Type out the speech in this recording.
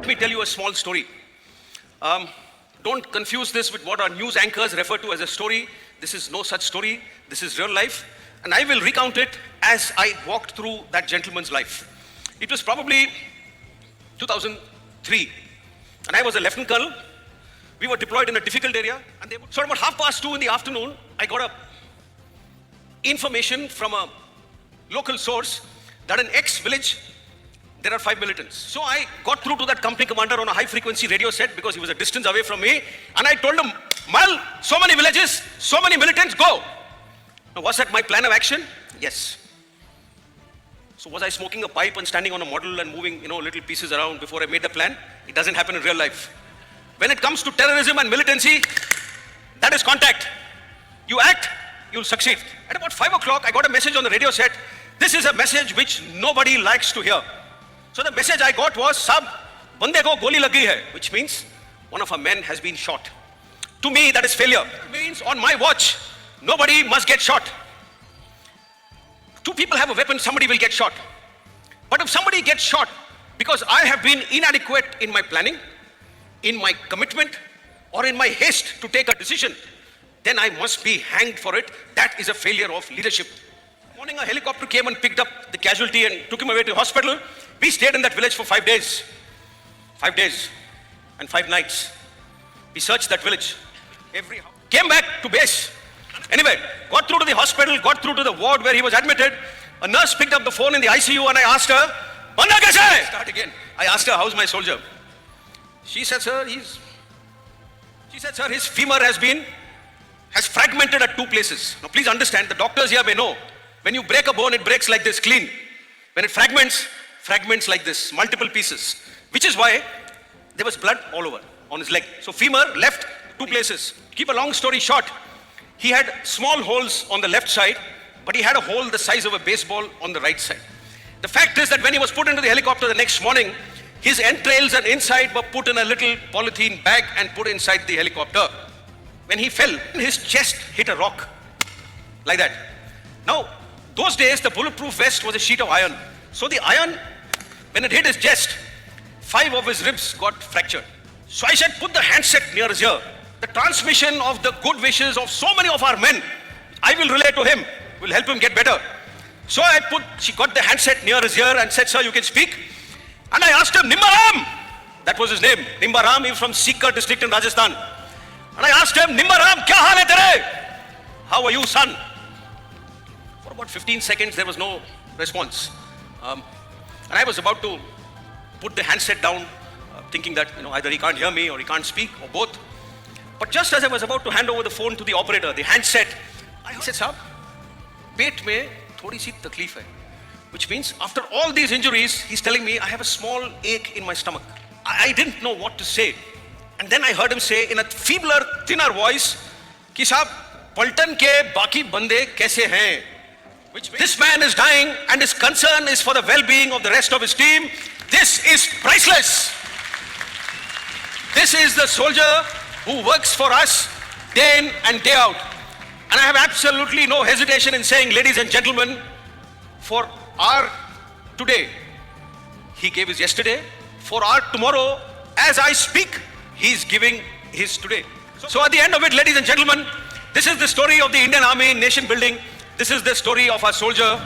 let me tell you a small story. Don't confuse this with what our news anchors refer to as a story. This is no such story. This is real life. And I will recount it as I walked through that gentleman's life. It was probably 2003. And I was a lieutenant colonel. We were deployed in a difficult area. And so about 2:30 in the afternoon, I got a information from a local source that in X village, there are 5 militants. So I got through to that company commander on a high frequency radio set because he was a distance away from me. And I told him, Mal, so many villages, so many militants, go. Now, was that my plan of action? Yes. So was I smoking a pipe and standing on a model and moving, little pieces around before I made the plan? It doesn't happen in real life. When it comes to terrorism and militancy, that is contact. You act, you'll succeed. At about 5 o'clock, I got a message on the radio set. This is a message which nobody likes to hear. So the message I got was, Sab, bande ko goli lag gayi hai, which means one of our men has been shot. To me, that is failure. It means on my watch, nobody must get shot. 2 people have a weapon, somebody will get shot. But if somebody gets shot because I have been inadequate in my planning, in my commitment, or in my haste to take a decision, then I must be hanged for it. That is a failure of leadership. Morning, a helicopter came and picked up the casualty and took him away to the hospital. We stayed in that village for 5 days. 5 days and 5 nights. We searched that village. Came back to base. Anyway, got through to the hospital, got through to the ward where he was admitted. A nurse picked up the phone in the ICU and I asked her, Banda kaise hai? Start again. I asked her, how's my soldier? She said, sir, his femur has fragmented at 2 places. Now please understand, the doctors here may know, when you break a bone, it breaks like this, clean. When it fragments like this, multiple pieces. Which is why there was blood all over on his leg. So femur left 2 places. Keep a long story short, he had small holes on the left side, but he had a hole the size of a baseball on the right side. The fact is that when he was put into the helicopter the next morning, his entrails and inside were put in a little polythene bag and put inside the helicopter. When he fell, his chest hit a rock, like that. Now, those days, the bulletproof vest was a sheet of iron. So the iron, when it hit his chest, 5 of his ribs got fractured. So I said, put the handset near his ear. The transmission of the good wishes of so many of our men, I will relay to him, will help him get better. So she got the handset near his ear and said, sir, you can speak. And I asked him, Nimbaram, that was his name. Nimbaram, he was from Sikar district in Rajasthan. And I asked him, Nimbaram, kya haal hai tere? How are you, son? For about 15 seconds, there was no response. And I was about to put the handset down, thinking that, either he can't hear me or he can't speak, or both. But just as I was about to hand over the phone to the operator, the handset, I said, Saab, pet mein thodi si takleef hai. Which means, after all these injuries, he's telling me, I have a small ache in my stomach. I didn't know what to say. And then I heard him say, in a feebler, thinner voice, ki saab, Paltan ke baki bande kaise hain? Which means, this man is dying and his concern is for the well-being of the rest of his team. This is priceless. This is the soldier who works for us day in and day out. And I have absolutely no hesitation in saying, ladies and gentlemen, for our today, he gave his yesterday. For our tomorrow, as I speak, he's giving his today. So at the end of it, ladies and gentlemen, this is the story of the Indian Army in nation building. This is the story of our soldier.